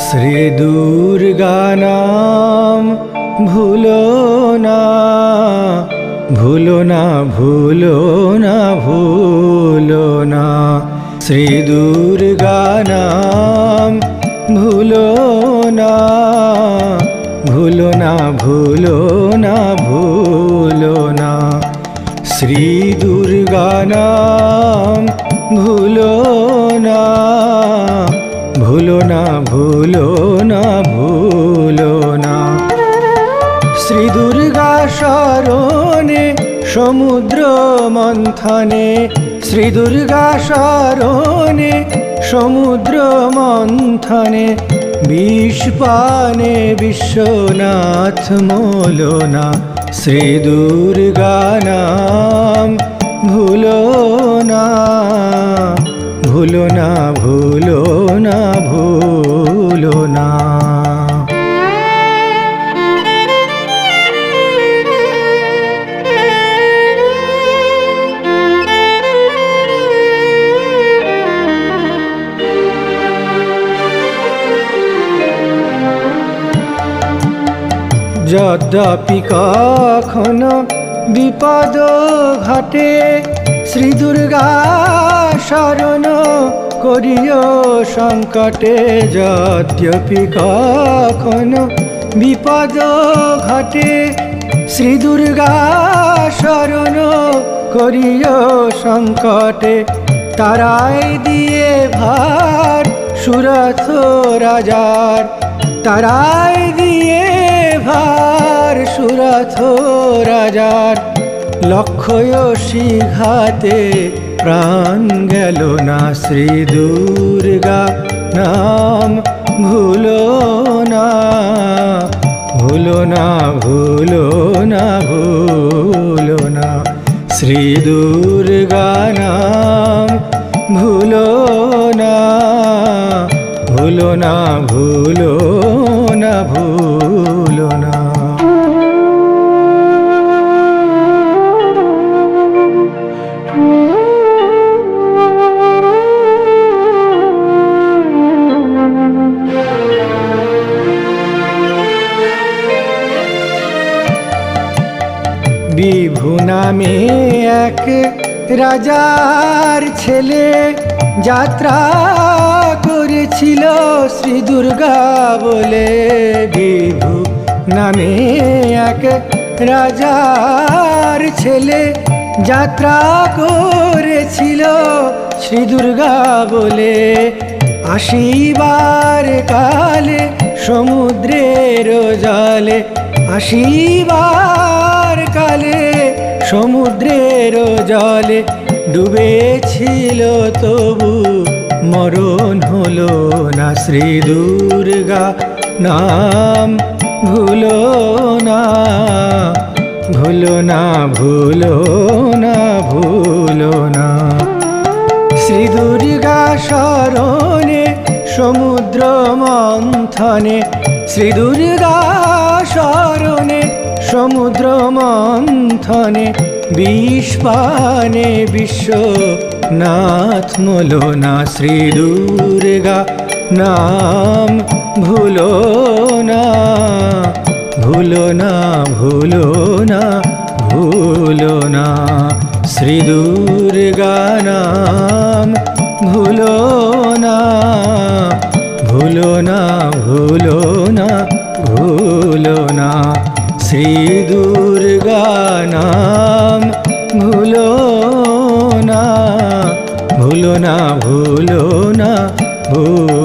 শ্রী দুর্গা নাম ভুলো না, ভুলো না, ভুলো না, ভুলো না। শ্রী দুর্গা নাম ভুলো না, ভুলো না, ভুলো না, ভুলো না। শ্রী দুর্গা নাম ভুলো না, ভুলো না, ভুলো না, ভুলো না। শ্রী দুর্গা শরণে সমুদ্র মন্থনে, শ্রী দুর্গা শরণে সমুদ্র মন্থনে। বিষ পানে বিশ্বনাথ মোলনা, শ্রী দুর্গা নাম ভুলো না, ভুলো না, ভুলো না, ভুলো না। যদ্যপি কখনো বিপদ ঘটে, শ্রী দুর্গা শরণ করিও সংকটে। যদ্যপি কখনো বিপদ ঘটে, শ্রী দুর্গা শরণ করিও সংকটে। তারাই দিয়ে ভার সুরথ রাজার, তারাই দিয়ে ভার সুরথ রাজার। লক্ষ্যয়সী ঘাতে প্রাণ গেল না, শ্রী দুর্গা নাম ভুলো না, ভুলো না, ভুলো না, ভুলো না। শ্রী দুর্গা নাম ভুলো না, ভুলো না, ভুলো না, ভুলো না। বিভু নামে এক রাজার ছেলে যাত্রা করেছিল শ্রী দুর্গা বলে। বিভু নামে এক রাজার ছেলে যাত্রা করেছিল শ্রী দুর্গা বলে। আসিবার কালে সমুদ্রের জলে, আসিবার কালে সমুদ্রের জলে। ডুবেছিল তবু মরণ হলো না, শ্রী দুর্গা নাম ভুলো না, ভুলো না, ভুলো না, ভুলো না। শ্রী দুর্গা শরণে সমুদ্র মন্থনে, শ্রী দুর্গা শরণে সমুদ্র মন্থনে। বিষ পানে বিশ্বনাথ মোলনা, শ্রী দুর্গা নাম ভুলো না, ভুলো না, ভুলো না, ভুলো না। শ্রী দুর্গা নাম ভুলো না, ভুলো না, ভুলো না, ভুলো না। শ্রী দুর্গা নাম ভুলো না, ভুলো না, ভুলো না, ভুলো